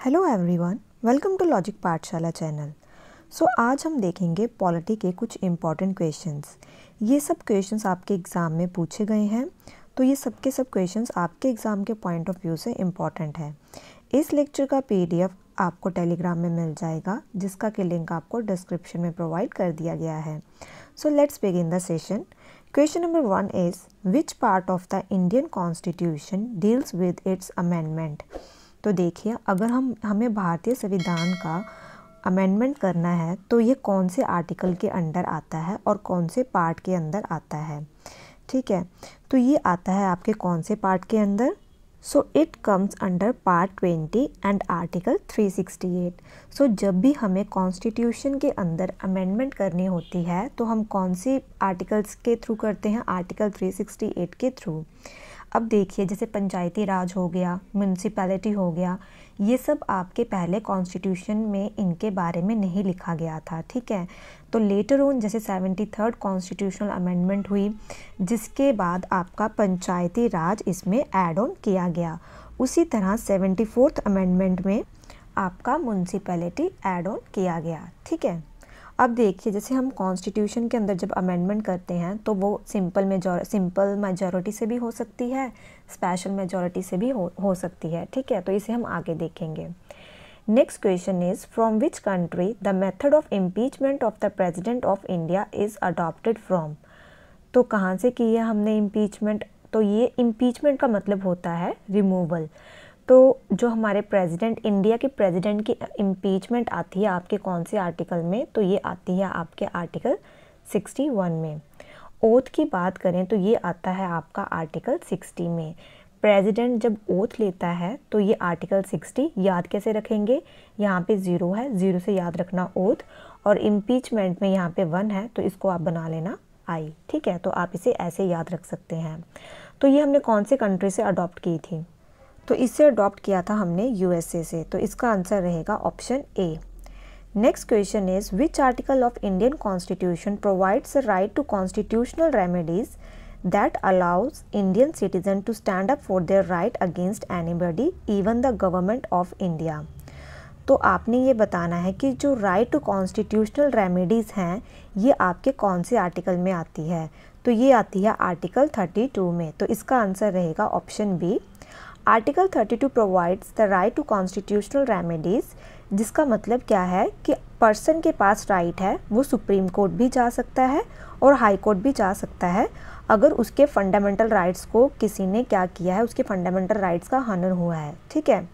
Hello everyone, welcome to logic Pathshala channel. आज हम देखेंगे पॉलिटी के कुछ इम्पॉर्टेंट क्वेश्चंस। ये सब क्वेश्चंस आपके एग्ज़ाम में पूछे गए हैं, तो ये सब के सब क्वेश्चंस आपके एग्ज़ाम के पॉइंट ऑफ व्यू से इम्पॉर्टेंट है। इस लेक्चर का PDF आपको टेलीग्राम में मिल जाएगा, जिसका कि लिंक आपको डिस्क्रिप्शन में प्रोवाइड कर दिया गया है। Let's begin the session. Question number 1 is, which part of the Indian Constitution deals with its amendment? तो देखिए, अगर हमें भारतीय संविधान का अमेंडमेंट करना है तो ये कौन से आर्टिकल के अंडर आता है और कौन से पार्ट के अंदर आता है। ठीक है, तो ये आता है आपके कौन से पार्ट के अंदर। It comes under part 20 and article 368। जब भी हमें कॉन्स्टिट्यूशन के अंदर अमेंडमेंट करनी होती है तो हम कौन सी आर्टिकल्स के थ्रू करते हैं, आर्टिकल 368 के थ्रू। अब देखिए, जैसे पंचायती राज हो गया, म्यूनसिपैलिटी हो गया, ये सब आपके पहले कॉन्स्टिट्यूशन में इनके बारे में नहीं लिखा गया था। ठीक है, तो लेटर ऑन जैसे 73rd कॉन्स्टिट्यूशनल अमेंडमेंट हुई, जिसके बाद आपका पंचायती राज इसमें ऐड ऑन किया गया। उसी तरह 74th अमेंडमेंट में आपका म्यूनसिपैलिटी ऐड ऑन किया गया। ठीक है, अब देखिए, जैसे हम कॉन्स्टिट्यूशन के अंदर जब अमेंडमेंट करते हैं तो वो सिंपल मेजॉरिटी से भी हो सकती है, स्पेशल मेजॉरिटी से भी हो सकती है। ठीक है, तो इसे हम आगे देखेंगे। Next question is, from which country the method of impeachment of the president of India is adopted from. तो कहाँ से की है हमने इम्पीचमेंट, तो ये इम्पीचमेंट का मतलब होता है रिमूवल। तो जो हमारे प्रेसिडेंट, इंडिया के प्रेसिडेंट की इम्पीचमेंट आती है आपके कौन से आर्टिकल में, तो ये आती है आपके आर्टिकल 61 में। ओथ की बात करें तो ये आता है आपका आर्टिकल 60 में। प्रेसिडेंट जब ओथ लेता है तो ये आर्टिकल 60 याद कैसे रखेंगे, यहाँ पे 0 है, 0 से याद रखना ओथ, और इम्पीचमेंट में यहाँ पे 1 है, तो इसको आप बना लेना आई। ठीक है, तो आप इसे ऐसे याद रख सकते हैं। तो ये हमने कौन से कंट्री से अडॉप्ट की थी, तो इससे अडॉप्ट किया था हमने USA से, तो इसका आंसर रहेगा option A. Next question is, which article of Indian constitution provides a right to constitutional remedies that allows Indian citizen to stand up for their right against anybody even the government of India. तो आपने ये बताना है कि जो right to constitutional remedies हैं ये आपके कौन से आर्टिकल में आती है, तो ये आती है आर्टिकल 32 में, तो इसका आंसर रहेगा option B. Article 32 provides the right to constitutional remedies, जिसका मतलब क्या है कि पर्सन के पास राइट है, वो सुप्रीम कोर्ट भी जा सकता है और हाई कोर्ट भी जा सकता है अगर उसके फंडामेंटल राइट्स को किसी ने क्या किया है, उसके फंडामेंटल राइट्स का हनन हुआ है। ठीक है,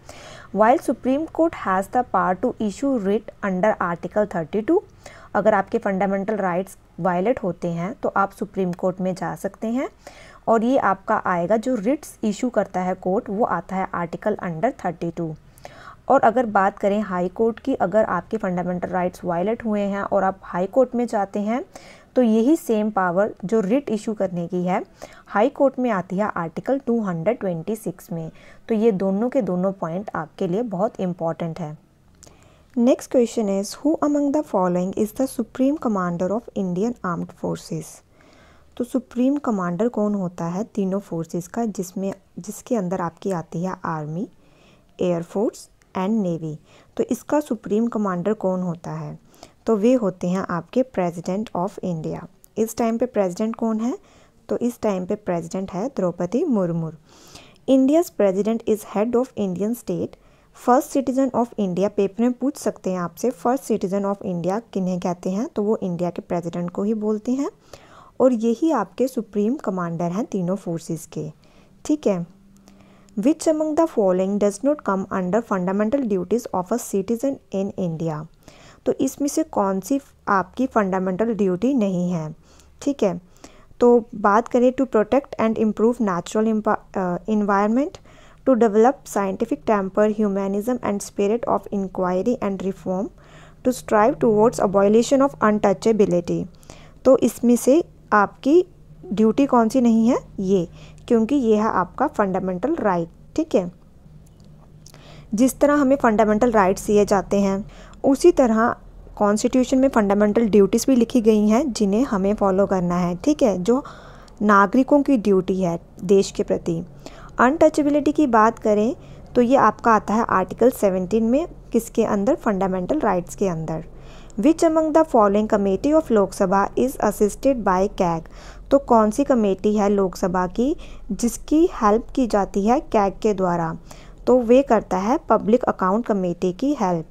while supreme court has the power to issue writ under article 32, अगर आपके फंडामेंटल राइट्स वायलेट होते हैं तो आप सुप्रीम कोर्ट में जा सकते हैं, और ये आपका आएगा जो रिट्स इशू करता है कोर्ट, वो आता है आर्टिकल अंडर 32। और अगर बात करें हाई कोर्ट की, अगर आपके फंडामेंटल राइट्स वायलेट हुए हैं और आप हाई कोर्ट में जाते हैं तो यही सेम पावर जो रिट इशू करने की है हाई कोर्ट में आती है आर्टिकल 226 में। तो ये दोनों के दोनों पॉइंट आपके लिए बहुत इंपॉर्टेंट है। Next question is, who among the following is the supreme commander of Indian armed forces. तो सुप्रीम कमांडर कौन होता है तीनों फोर्सेस का, जिसके अंदर आपकी आती है आर्मी, एयरफोर्स एंड नेवी। तो इसका सुप्रीम कमांडर कौन होता है, तो वे होते हैं आपके प्रेसिडेंट ऑफ इंडिया। इस टाइम पे प्रेसिडेंट कौन है, तो इस टाइम पे प्रेसिडेंट है Draupadi Murmu. India's president is head of Indian state. First citizen of India, paper में पूछ सकते हैं आपसे, फर्स्ट सिटीजन ऑफ इंडिया किन्हें कहते हैं, तो वो इंडिया के प्रेसिडेंट को ही बोलते हैं, और यही आपके सुप्रीम कमांडर हैं तीनों फोर्सेस के। ठीक है, which among the following does not come under fundamental duties of a citizen in India. तो इसमें से कौन सी आपकी फंडामेंटल ड्यूटी नहीं है। ठीक है, तो बात करें, to protect and improve natural environment, to develop scientific temper, humanism and spirit of inquiry and reform, to strive towards abolition of untouchability. तो इसमें से आपकी ड्यूटी कौन सी नहीं है, ये, क्योंकि ये है आपका फंडामेंटल राइट। ठीक है, जिस तरह हमें फंडामेंटल राइट्स दिए जाते हैं उसी तरह कॉन्स्टिट्यूशन में फंडामेंटल ड्यूटीज़ भी लिखी गई हैं जिन्हें हमें फॉलो करना है। ठीक है, जो नागरिकों की ड्यूटी है देश के प्रति। अनटचेबिलिटी की बात करें तो ये आपका आता है आर्टिकल 17 में, किसके अंदर, फंडामेंटल राइट्स के अंदर। Which among the following committee of Lok Sabha is assisted by CAG. तो कौन सी कमेटी है लोकसभा की जिसकी हेल्प की जाती है कैग के द्वारा, तो वे करता है पब्लिक अकाउंट कमेटी की हेल्प।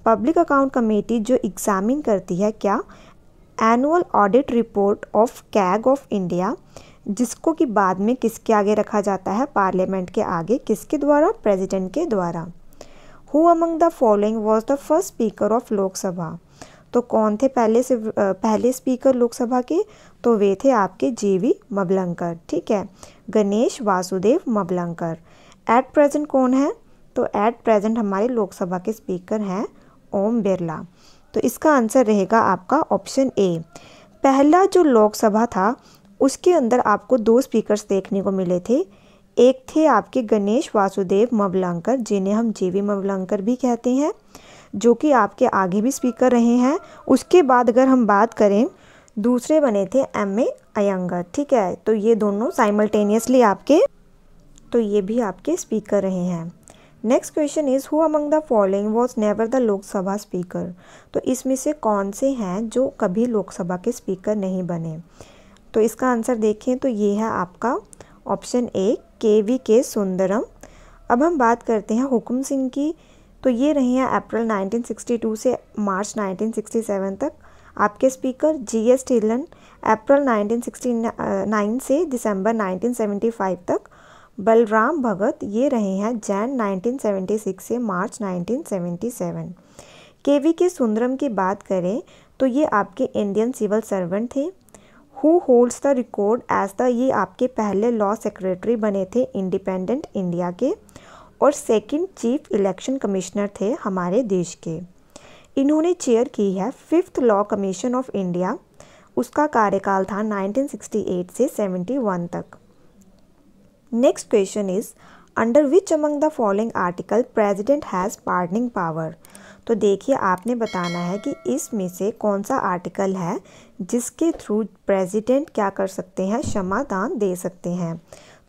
पब्लिक अकाउंट कमेटी जो एग्जामिन करती है क्या, annual audit report of CAG of India, जिसको कि बाद में किसके आगे रखा जाता है, पार्लियामेंट के आगे, किसके द्वारा, प्रेसिडेंट के द्वारा। Who among the following was the first speaker of Lok Sabha. तो कौन थे पहले स्पीकर लोकसभा के, तो वे थे आपके जीवी मवलंकर, ठीक है, गणेश वासुदेव मवलंकर। एट प्रेजेंट कौन है, तो एट प्रेजेंट हमारे लोकसभा के स्पीकर हैं ओम बिरला। तो इसका आंसर रहेगा आपका ऑप्शन ए। पहला जो लोकसभा था उसके अंदर आपको 2 स्पीकर्स देखने को मिले थे। एक थे आपके गणेश वासुदेव मवलंकर, जिन्हें हम जीवी मवलंकर भी कहते हैं, जो कि आपके आगे भी स्पीकर रहे हैं। उसके बाद अगर हम बात करें, दूसरे बने थे एम.ए. अयंगर, ठीक है। तो ये दोनों साइमल्टेनियसली आपके, तो ये भी आपके स्पीकर रहे हैं। Next question is who among the following was never the Lok Sabha speaker. तो इसमें से कौन से हैं जो कभी लोकसभा के स्पीकर नहीं बने। तो इसका आंसर देखें तो ये है आपका ऑप्शन ए, के सुंदरम। अब हम बात करते हैं हुकुम सिंह की। तो ये रहे हैं अप्रैल 1962 से मार्च 1967 तक आपके स्पीकर। जी.एस. ढिल्लन अप्रैल 1969 से दिसंबर 1975 तक। बलराम भगत ये रहे हैं जैन 1976 से मार्च 1977। के सुंदरम की बात करें तो ये आपके इंडियन सिविल सर्वेंट थे। Who holds the record as the, ये आपके पहले लॉ सेक्रेटरी बने थे इंडिपेंडेंट इंडिया के, और सेकंड चीफ इलेक्शन कमिश्नर थे हमारे देश के। इन्होंने चेयर की है 5th law commission of India. उसका कार्यकाल था 1968 से 71 तक। Next question is under which among the following article president has pardoning power. तो देखिए आपने बताना है कि इसमें से कौन सा आर्टिकल है जिसके थ्रू प्रेसिडेंट क्या कर सकते हैं, क्षमा दान दे सकते हैं।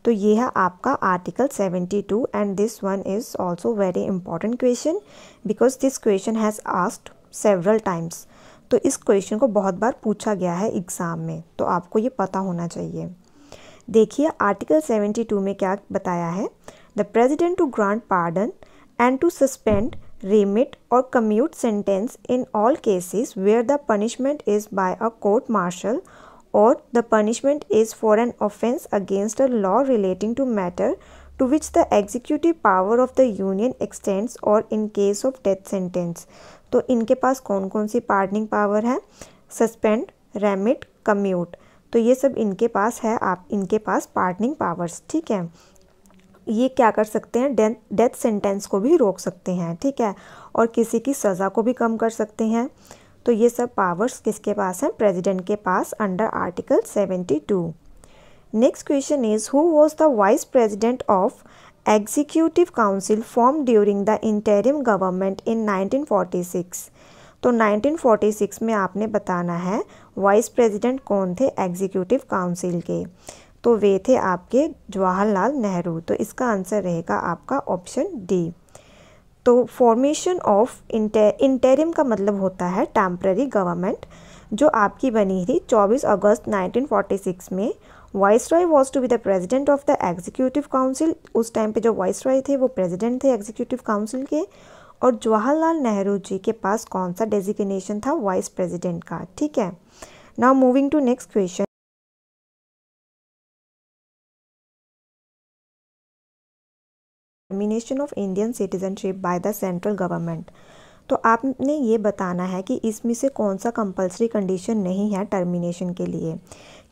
तो ये है आपका article 72 and this one is also very important question because this question has asked several times. तो इस क्वेश्चन को बहुत बार पूछा गया है एग्ज़ाम में, तो आपको ये पता होना चाहिए। देखिए आर्टिकल 72 में क्या बताया है, the president to grant pardon and to suspend, remit or commute sentence in all cases where the punishment is by a court martial or the punishment is for an offense against a law relating to matter to which the executive power of the union extends or in case of death sentence। तो इनके पास कौन कौन सी pardoning power है, suspend, remit, commute, तो ये सब इनके पास है, आप इनके पास पार्डनिंग पावर्स, ठीक है। ये क्या कर सकते हैं, डेथ सेंटेंस को भी रोक सकते हैं, ठीक है, और किसी की सज़ा को भी कम कर सकते हैं। तो ये सब पावर्स किसके पास हैं, प्रेसिडेंट के पास under article 72। Next question is who was the vice president of executive council form during the interim government in 1946। तो 1946 में आपने बताना है वाइस प्रेसिडेंट कौन थे एग्जीक्यूटिव काउंसिल के, तो वे थे आपके जवाहरलाल नेहरू। तो इसका आंसर रहेगा आपका ऑप्शन डी। तो फॉर्मेशन ऑफ इंटरिम का मतलब होता है टेम्पररी गवर्नमेंट, जो आपकी बनी थी 24 अगस्त 1946 में। Viceroy was to be the president of the executive council. उस टाइम पे जो वाइसरॉय थे वो प्रेसिडेंट थे एग्जीक्यूटिव काउंसिल के, और जवाहरलाल नेहरू जी के पास कौन सा डेजिग्नेशन था, वाइस प्रेसिडेंट का, ठीक है। Now moving to next question, termination of Indian citizenship by the central government. तो आपने ये बताना है कि इसमें से कौन सा कंपलसरी कंडीशन नहीं है टर्मिनेशन के लिए।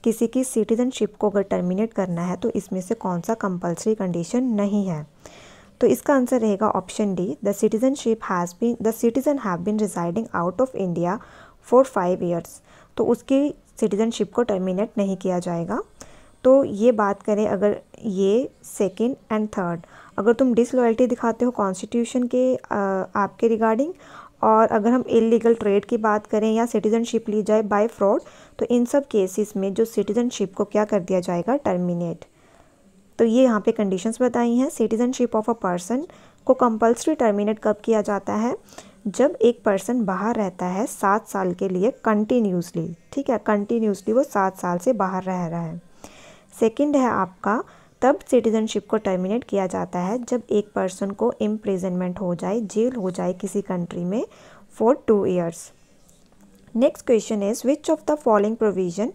किसी की सिटीजनशिप को अगर टर्मिनेट करना है तो इसमें से कौन सा कंपलसरी कंडीशन नहीं है। तो इसका आंसर रहेगा option D, the citizen have been residing out of India for 5 years. तो उसकी सिटीजनशिप को टर्मिनेट नहीं किया जाएगा। तो ये बात करें अगर ये सेकंड एंड थर्ड, अगर तुम डिसलॉयल्टी दिखाते हो कॉन्स्टिट्यूशन के आपके रिगार्डिंग, और अगर हम इलीगल ट्रेड की बात करें या सिटीजनशिप ली जाए बाय फ्रॉड, तो इन सब केसेस में जो सिटीजनशिप को क्या कर दिया जाएगा, टर्मिनेट। तो ये यहाँ पे कंडीशंस बताई हैं, सिटीजनशिप ऑफ अ पर्सन को कंपल्सरी टर्मिनेट कब किया जाता है? जब एक पर्सन बाहर रहता है 7 साल के लिए कंटिन्यूसली, ठीक है, कंटिन्यूसली वो 7 साल से बाहर रह रहा है। सेकंड है आपका, तब सिटीजनशिप को टर्मिनेट किया जाता है जब एक पर्सन को इम्प्रिजनमेंट हो जाए, जेल हो जाए किसी कंट्री में for 2 years. Next question is which of the following provision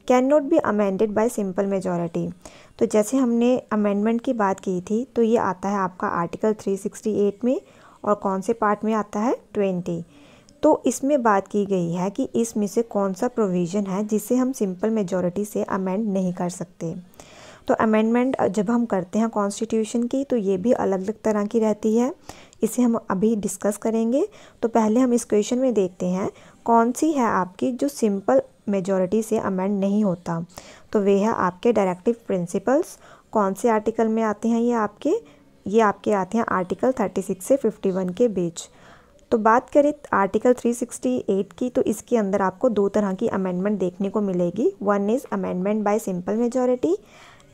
can not be amended bye simple majority. तो जैसे हमने अमेंडमेंट की बात की थी, तो ये आता है आपका आर्टिकल 368 में, और कौन से पार्ट में आता है? 20। तो इसमें बात की गई है कि इसमें से कौन सा प्रोविज़न है जिसे हम सिंपल मेजॉरिटी से अमेंड नहीं कर सकते। तो अमेंडमेंट जब हम करते हैं कॉन्स्टिट्यूशन की, तो ये भी अलग अलग तरह की रहती है, इसे हम अभी डिस्कस करेंगे। तो पहले हम इस क्वेश्चन में देखते हैं कौन सी है आपकी जो सिंपल मेजॉरिटी से अमेंड नहीं होता। तो वे है आपके डायरेक्टिव प्रिंसिपल्स। कौन से आर्टिकल में आते हैं ये आपके आते हैं आर्टिकल 36 से 51 के बीच। तो बात करें आर्टिकल 368 की, तो इसके अंदर आपको 2 तरह की अमेंडमेंट देखने को मिलेगी। One is amendment by simple majority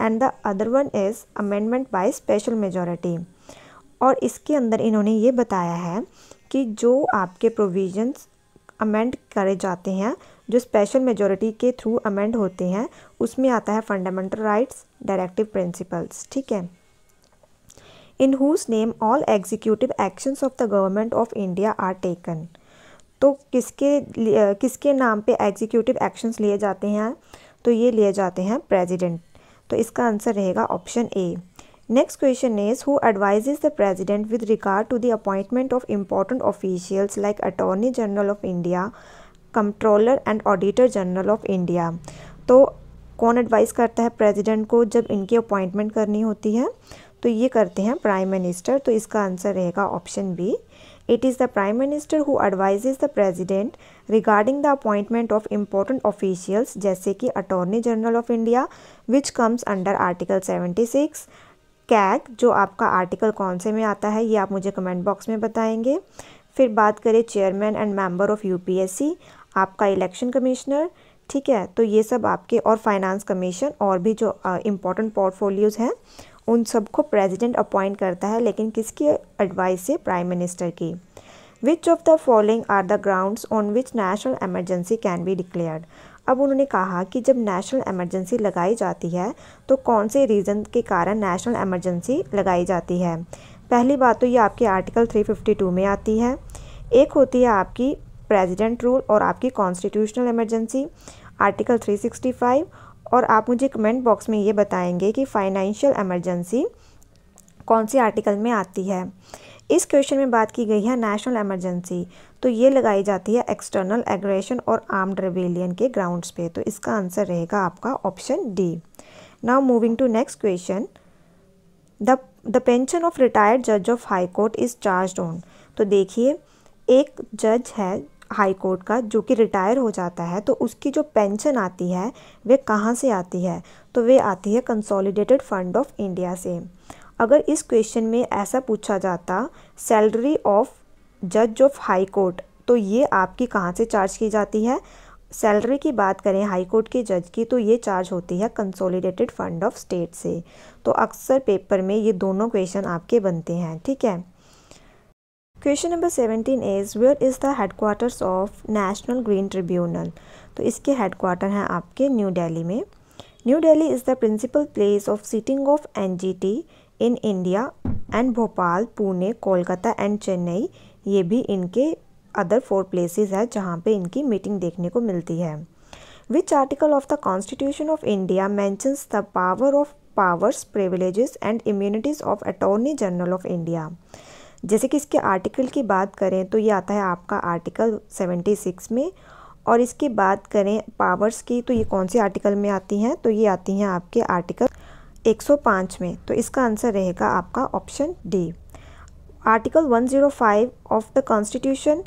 and the other one is amendment by special majority. और इसके अंदर इन्होंने ये बताया है कि जो आपके प्रोविजंस अमेंड करे जाते हैं, जो स्पेशल मेजॉरिटी के थ्रू अमेंड होते हैं, उसमें आता है फंडामेंटल राइट्स, डायरेक्टिव प्रिंसिपल्स, ठीक है। In whose name all executive actions of the government of India are taken. तो किसके नाम पे एग्जीक्यूटिव एक्शंस लिए जाते हैं? तो ये लिए जाते हैं प्रेसिडेंट। तो इसका आंसर रहेगा option A. Next question is who advises the president with regard to the appointment of important officials like attorney general of India, controller and auditor general of India. तो कौन एडवाइस करता है president को जब इनकी appointment करनी होती है? तो ये करते हैं प्राइम मिनिस्टर। तो इसका आंसर रहेगा option B. It is the prime minister who advises the president regarding the appointment of important officials, जैसे कि attorney general of India which comes under article 76। CAG जो आपका आर्टिकल कौन से में आता है ये आप मुझे कमेंट बॉक्स में बताएंगे। फिर बात करें chairman and member of UPSC, आपका इलेक्शन कमिश्नर, ठीक है। तो ये सब आपके, और फाइनेंस कमीशन, और भी जो इम्पोर्टेंट पोर्टफोलियोज़ हैं उन सबको प्रेसिडेंट अपॉइंट करता है, लेकिन किसकी एडवाइस से? प्राइम मिनिस्टर की। Which of the following are the grounds on which national emergency can be declared. अब उन्होंने कहा कि जब नेशनल एमरजेंसी लगाई जाती है तो कौन से रीज़न के कारण नेशनल एमरजेंसी लगाई जाती है। पहली बात तो ये आपके आर्टिकल 352 में आती है। एक होती है आपकी प्रेसिडेंट रूल और आपकी कॉन्स्टिट्यूशनल इमरजेंसी, आर्टिकल 365। और आप मुझे कमेंट बॉक्स में ये बताएंगे कि फाइनेंशियल इमरजेंसी कौन सी आर्टिकल में आती है। इस क्वेश्चन में बात की गई है नेशनल इमरजेंसी, तो ये लगाई जाती है एक्सटर्नल एग्रेशन और आर्म्ड रेबेलियन के ग्राउंड्स पे। तो इसका आंसर रहेगा आपका option D. Now moving to next question, the pension of retired जज of high court is charged on. तो देखिए, एक जज है हाई कोर्ट का जो कि रिटायर हो जाता है, तो उसकी जो पेंशन आती है वे कहाँ से आती है? तो वे आती है कंसोलिडेटेड फंड ऑफ इंडिया से। अगर इस क्वेश्चन में ऐसा पूछा जाता सैलरी ऑफ जज ऑफ हाई कोर्ट, तो ये आपकी कहाँ से चार्ज की जाती है? सैलरी की बात करें हाई कोर्ट के जज की, तो ये चार्ज होती है कंसोलिडेटेड फंड ऑफ स्टेट से। तो अक्सर पेपर में ये दोनों क्वेश्चन आपके बनते हैं, ठीक है। Question number 17 is where is the headquarters of national green tribunal. तो इसके हेडक्वार्टर हैं आपके न्यू दिल्ली में। New Delhi is the principal place of sitting of NGT in India and Bhopal, Pune, Kolkata and Chennai, ये भी इनके अदर 4 प्लेसेस है जहाँ पे इनकी मीटिंग देखने को मिलती है। विच article of the constitution of India mentions the power of powers, privileges and immunities of attorney general of India. जैसे कि इसके आर्टिकल की बात करें तो ये आता है आपका आर्टिकल 76 में, और इसकी बात करें पावर्स की तो ये कौन से आर्टिकल में आती हैं? तो ये आती हैं आपके आर्टिकल 105 में। तो इसका आंसर रहेगा आपका option D. Article 105 of the constitution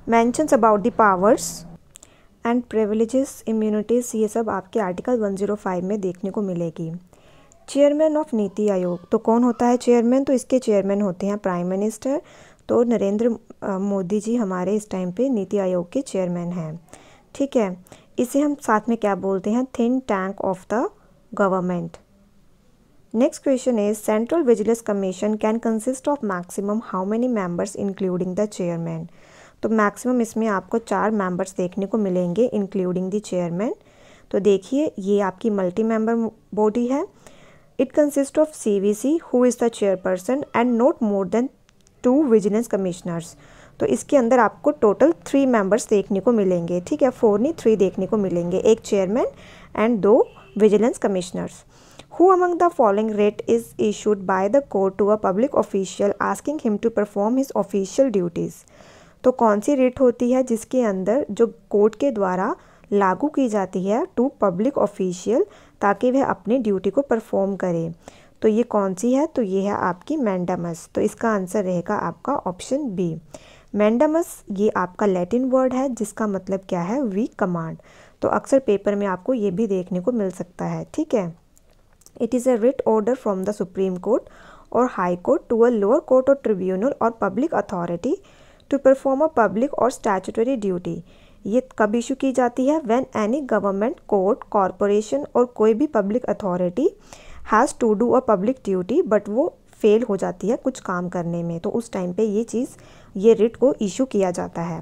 mentions about the powers and privileges, immunities, ये सब आपके आर्टिकल 105 में देखने को मिलेगी। चेयरमैन ऑफ नीति आयोग, तो कौन होता है चेयरमैन? तो इसके चेयरमैन होते हैं प्राइम मिनिस्टर। तो नरेंद्र मोदी जी हमारे इस टाइम पे नीति आयोग के चेयरमैन हैं, ठीक है। इसे हम साथ में क्या बोलते हैं? Think tank of the government. Next question is central vigilance commission can consist of maximum how many members including the chairman. तो मैक्सिमम इसमें आपको 4 मेंबर्स देखने को मिलेंगे इंक्लूडिंग द चेयरमैन। तो देखिए ये आपकी मल्टी मेंबर बॉडी है। It consist of CVC who is the chairperson and not more than 2 vigilance commissioners. तो इसके अंदर आपको टोटल 3 मेंबर्स देखने को मिलेंगे, ठीक है, 4 नहीं 3 देखने को मिलेंगे, एक chairman and 2 vigilance commissioners. Who among the following writ is issued by the court to a public official asking him to perform his official duties। तो कौन सी रिट होती है जिसके अंदर जो कोर्ट के द्वारा लागू की जाती है टू पब्लिक ऑफिशियल ताकि वह अपनी ड्यूटी को परफॉर्म करे। तो ये कौन सी है? तो ये है आपकी मैंडामस। तो इसका आंसर रहेगा आपका ऑप्शन बी। मैंडामस ये आपका लैटिन वर्ड है जिसका मतलब क्या है? We command. तो अक्सर पेपर में आपको ये भी देखने को मिल सकता है, ठीक है। It is a writ order from the Supreme Court or High Court to a lower court or tribunal or public authority to perform a public or statutory duty। ये कब इशू की जाती है? When any government, court, corporation और कोई भी public authority has to do a public duty but वो fail हो जाती है कुछ काम करने में, तो उस टाइम पे ये रिट को इशू किया जाता है।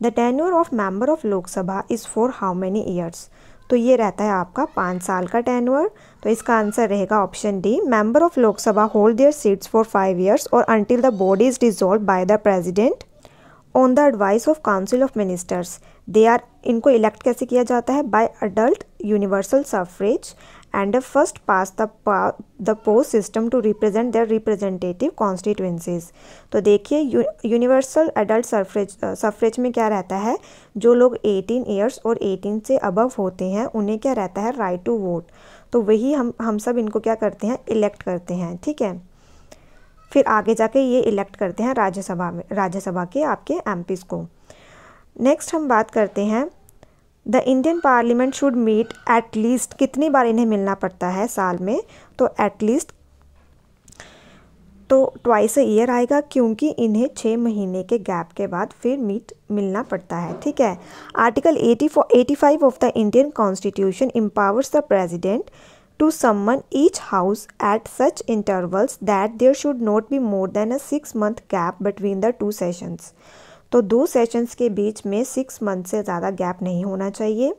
The tenure of member of लोक सभा is for how many years? तो ये रहता है आपका 5 साल का टेन्योर। तो इसका आंसर रहेगा option D. Member of Lok Sabha hold their seats for 5 years और until the body is dissolve by the president on the advice of council of ministers. इनको इलेक्ट कैसे किया जाता है? By adult universal suffrage and first past the post system to represent their representative constituencies. तो देखिए universal adult suffrage में क्या रहता है? जो लोग 18 ईयर्स और 18 से अबव होते हैं उन्हें क्या रहता है? Right to vote. तो वही हम सब इनको क्या करते हैं? इलेक्ट करते हैं, ठीक है। फिर आगे जाके ये इलेक्ट करते हैं राज्यसभा के आपके MPs को। नेक्स्ट हम बात करते हैं the Indian parliament should meet at least, कितनी बार इन्हें मिलना पड़ता है साल में? तो एटलीस्ट तो ट्वाइस अ ईयर आएगा क्योंकि इन्हें 6 महीने के गैप के बाद फिर मिलना पड़ता है, ठीक है। Article 85 of the Indian constitution empowers the president to summon each house at such intervals that there should not be more than a 6-month gap between the 2 sessions। तो 2 सेशंस के बीच में 6 मंथ से ज़्यादा गैप नहीं होना चाहिए।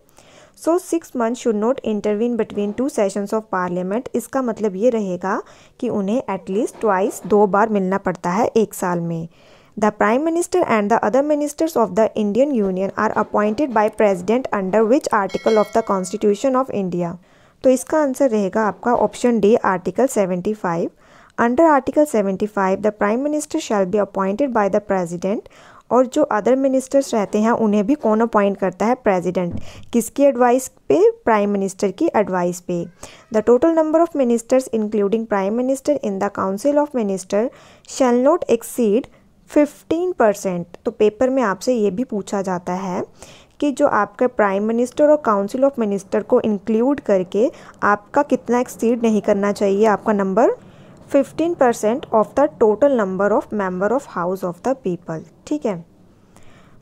सो 6 months should not intervene between 2 sessions of parliament. इसका मतलब ये रहेगा कि उन्हें एटलीस्ट ट्वाइस 2 बार मिलना पड़ता है एक साल में। The prime minister and the other ministers of the Indian union are appointed by president under which article of the constitution of India. तो इसका आंसर रहेगा आपका option D, article 75। Under article 75 the prime minister shall be appointed by the president. और जो other ministers रहते हैं उन्हें भी कौन अपॉइंट करता है? प्रेसिडेंट। किसकी एडवाइस पे? प्राइम मिनिस्टर की एडवाइस पे। The total number of ministers including prime minister in the council of minister shall not exceed 15%। तो पेपर में आपसे ये भी पूछा जाता है कि जो आपका प्राइम मिनिस्टर और काउंसिल ऑफ मिनिस्टर को इंक्लूड करके आपका कितना एक्सीड नहीं करना चाहिए आपका number? 15% of the total number of member of house of the people, ठीक है।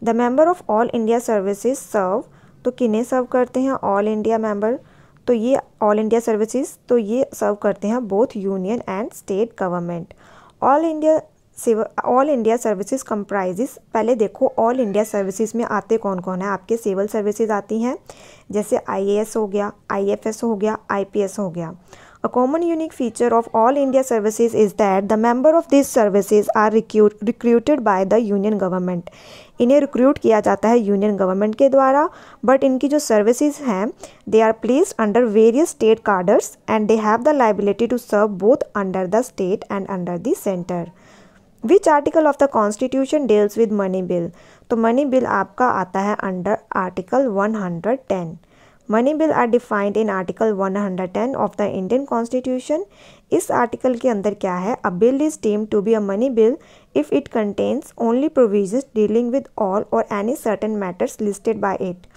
The member of all India services serve, तो किन्हें सर्व करते हैं? All India member. तो ये ऑल इंडिया सर्विसेज तो ये सर्व करते हैं both union and state government. All India services comprises, पहले देखो ऑल इंडिया सर्विसेज में आते कौन कौन है? आपके सिविल सर्विसेज आती हैं जैसे IAS हो गया, IFS हो गया, IPS हो गया। A common unique feature of all India services is that the member of these services are recruited by the union government। इन्हें रिक्रूट किया जाता है यूनियन गवर्नमेंट के द्वारा, बट इनकी जो सर्विसेज हैं they are placed under various state cadres and they have the liability to serve both under the state and under the centre. Which article of the constitution deals with money bill? तो money bill आपका आता है under article 110। Money bill are defined in article 110 of the Indian constitution. इस article के अंदर क्या है? A bill is deemed to be a money bill if it contains only provisions dealing with all or any certain matters listed by it.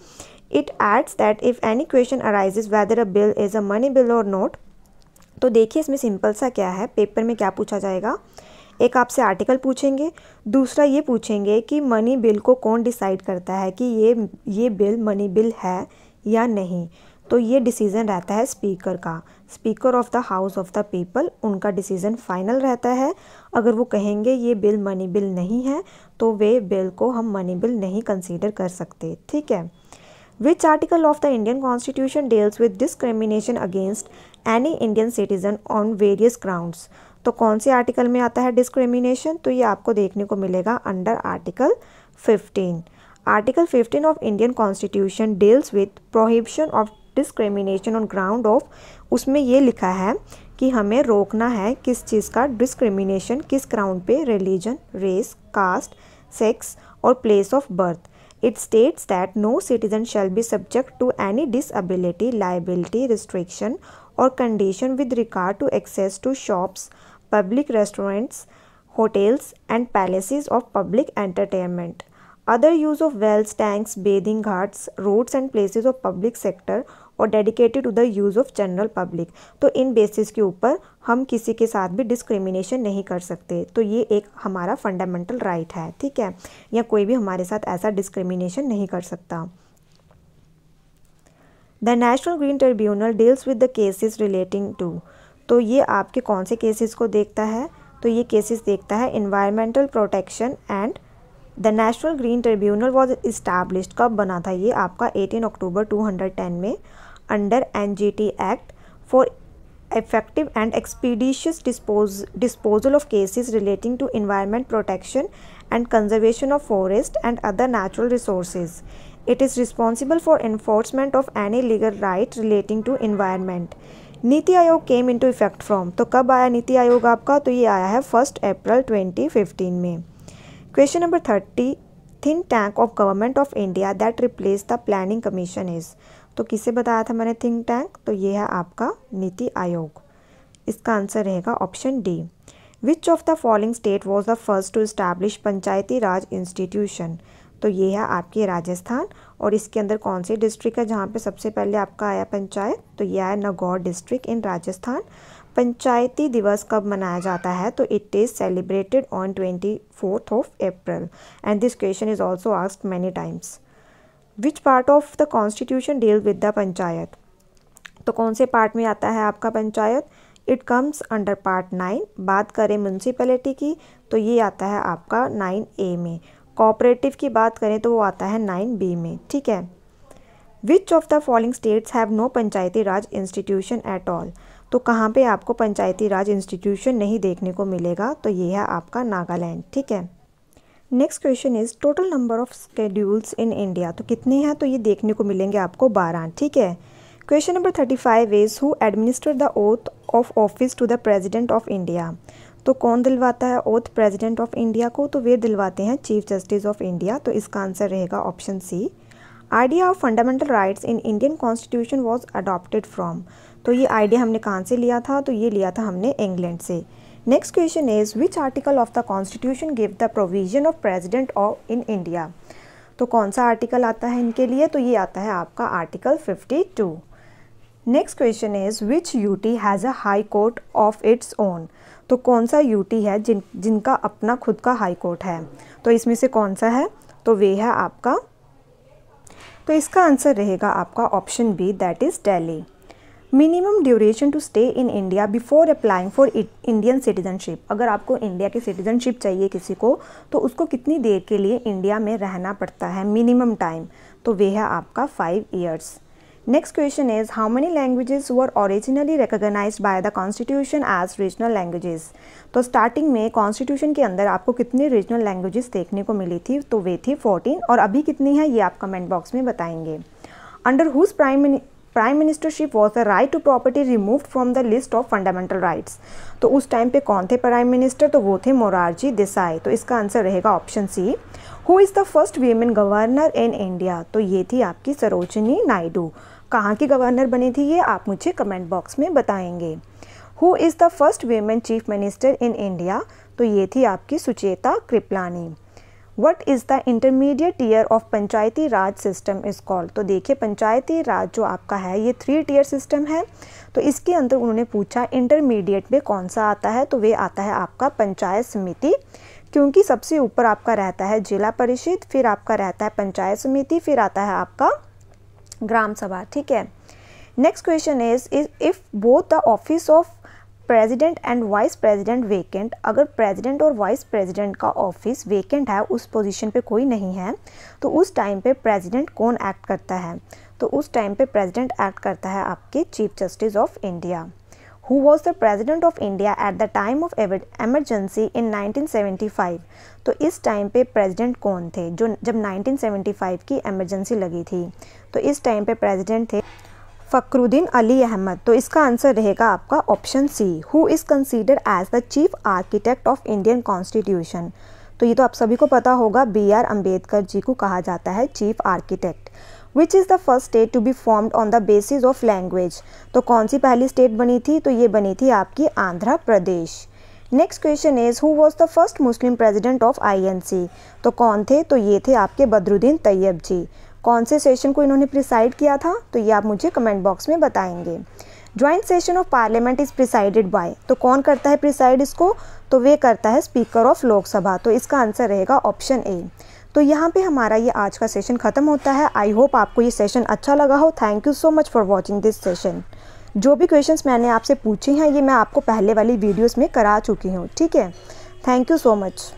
It adds that if any question arises whether a bill is a money bill or not. तो देखिए इसमें simple सा क्या है, paper में क्या पूछा जाएगा? एक आपसे आर्टिकल पूछेंगे, दूसरा ये पूछेंगे कि मनी बिल को कौन डिसाइड करता है कि ये बिल मनी बिल है या नहीं। तो ये डिसीज़न रहता है स्पीकर का, speaker of the house of the people, उनका डिसीज़न फाइनल रहता है। अगर वो कहेंगे ये बिल मनी बिल नहीं है तो वे बिल को हम मनी बिल नहीं कंसीडर कर सकते, ठीक है। Which article of the Indian Constitution deals with discrimination against any Indian citizen on various grounds? तो कौन से आर्टिकल में आता है डिस्क्रिमिनेशन? तो ये आपको देखने को मिलेगा under article 15। Article 15 of Indian constitution deals with prohibition of discrimination on ground of, उसमें ये लिखा है कि हमें रोकना है किस चीज़ का डिस्क्रिमिनेशन, किस ग्राउंड पे, रिलीजन, रेस, कास्ट, सेक्स और place of birth. It states that no citizen shall be subject to any disability, liability, restriction or condition with regard to access to shops, public restaurants, hotels and palaces of public entertainment. Other use of wells, tanks, bathing ghats, roads and places of public sector और dedicated to the use of general public. तो इन basis के ऊपर हम किसी के साथ भी डिस्क्रिमिनेशन नहीं कर सकते। तो ये एक हमारा फंडामेंटल राइट है, ठीक है, या कोई भी हमारे साथ ऐसा डिस्क्रिमिनेशन नहीं कर सकता। The national green tribunal deals with the cases relating to, तो ये आपके कौन से केसेस को देखता है? तो ये केसेस देखता है environmental protection and the national green tribunal was established, कब बना था ये? आपका 18 अक्टूबर 210 में under NGT act for effective and expeditious disposal of cases relating to environment protection and conservation of forest and other natural resources. It is responsible for enforcement of any legal right relating to environment. NITI Aayog came into effect from, तो कब आया नीति आयोग आपका? तो ये आया है 1 अप्रैल 2015 में। Question number 30, think tank of government of India that replace the planning commission is, तो किसे बताया था मैंने थिंक टैंक? तो ये है आपका नीति आयोग। इसका आंसर रहेगा option D. Which of the following state was the first to establish Panchayati Raj institution, तो ये है आपकी राजस्थान। और इसके अंदर कौन सी डिस्ट्रिक्ट है जहाँ पे सबसे पहले आपका आया पंचायत? तो ये आया नागौर डिस्ट्रिक्ट इन राजस्थान। पंचायती दिवस कब मनाया जाता है? तो it is celebrated on 24 of April and this question is also asked many times. Which part of the constitution deal with the panchayat, तो कौन से पार्ट में आता है आपका panchayat? It comes under part 9। बात करें म्यूनसिपैलिटी की तो ये आता है आपका 9A में। कोऑपरेटिव की बात करें तो वो आता है 9B में, ठीक है। Which of the following states have no Panchayati Raj institution at all, तो कहाँ पे आपको पंचायती राज इंस्टीट्यूशन नहीं देखने को मिलेगा? तो ये है आपका नागालैंड, ठीक है। Next question is total number of schedules in India, तो कितने हैं? तो ये देखने को मिलेंगे आपको 12, ठीक है। Question number 35 is who administer the oath of office to the president of India, तो कौन दिलवाता है ओथ प्रेसिडेंट ऑफ इंडिया को? तो वे दिलवाते हैं चीफ जस्टिस ऑफ इंडिया। तो इसका आंसर रहेगा option C. Idea of fundamental rights in Indian constitution was adopted from, तो ये आइडिया हमने कहाँ से लिया था? तो ये लिया था हमने इंग्लैंड से। Next question is which article of the constitution give the provision of president of in India, तो कौन सा आर्टिकल आता है इनके लिए? तो ये आता है आपका article 52। Next question is which UT has a high court of its own, तो कौन सा यूटी है जिनका अपना खुद का हाई कोर्ट है? तो इसमें से कौन सा है? तो वे है आपका, तो इसका आंसर रहेगा आपका option B, that is Delhi. Minimum duration to stay in India before applying for Indian citizenship, अगर आपको इंडिया की सिटीजनशिप चाहिए किसी को तो उसको कितनी देर के लिए इंडिया में रहना पड़ता है मिनिमम टाइम? तो वे है आपका 5 years. Next question is how many languages were originally recognised by the constitution as regional languages, तो स्टार्टिंग में कॉन्स्टिट्यूशन के अंदर आपको कितनी रीजनल लैंग्वेजेस देखने को मिली थी? तो वे थी 14, और अभी कितनी है ये आप कमेंट बॉक्स में बताएंगे। Under whose prime ministership was the right to property removed from the list of fundamental rights, तो उस टाइम पे कौन थे प्राइम मिनिस्टर? तो वो थे मोरारजी देसाई। तो इसका आंसर रहेगा option C. Who is the first women governor in India, तो ये थी आपकी सरोजिनी नायडू। कहाँ की गवर्नर बनी थी ये आप मुझे कमेंट बॉक्स में बताएंगे। Who is the first women chief minister in India, तो ये थी आपकी Sucheta Kripalani. What is the intermediate year of Panchayati Raj system is called, तो देखिए पंचायती राज जो आपका है ये 3 टियर सिस्टम है। तो इसके अंदर उन्होंने पूछा इंटरमीडिएट में कौन सा आता है? तो वे आता है आपका पंचायत समिति, क्योंकि सबसे ऊपर आपका रहता है जिला परिषद, फिर आपका रहता है पंचायत समिति, फिर आता है आपका ग्राम सभा, ठीक है। Next question is if both the office of president and vice president vacant, अगर प्रेसिडेंट और वाइस प्रेसिडेंट का ऑफिस वेकेंट है, उस पोजीशन पे कोई नहीं है, तो उस टाइम पे प्रेसिडेंट कौन एक्ट करता है? तो उस टाइम पे प्रेसिडेंट एक्ट करता है आपके chief justice of India. Who was the president of India at the time of emergency in 1975? तो इस टाइम पे प्रेसिडेंट कौन थे जो जब 1975 की एमरजेंसी लगी थी? तो इस टाइम पे प्रेसिडेंट थे फ़खरुद्दीन अली अहमद। तो इसका आंसर रहेगा आपका option C, who is considered as the chief architect of Indian constitution. तो ये तो आप सभी को पता होगा, BR अम्बेडकर जी को कहा जाता है chief architect. Which is the first state to be formed on the basis of language? तो कौन सी पहली स्टेट बनी थी? तो ये बनी थी आपकी Andhra Pradesh. Next question is who was the first Muslim president of INC? तो कौन थे? तो ये थे आपके बदरुद्दीन तैयब जी। कौन से सेशन को इन्होंने प्रिसाइड किया था? तो ये आप मुझे कमेंट बॉक्स में बताएंगे। Joint session of parliament is presided bye, तो कौन करता है प्रिसाइड इसको? तो वे करता है स्पीकर ऑफ लोकसभा। तो इसका आंसर रहेगा ऑप्शन ए। तो यहाँ पे हमारा ये आज का सेशन ख़त्म होता है। आई होप आपको ये सेशन अच्छा लगा हो। Thank you so much for watching this session. जो भी क्वेश्चंस मैंने आपसे पूछे हैं ये मैं आपको पहले वाली वीडियोज़ में करा चुकी हूँ, ठीक है। Thank you so much.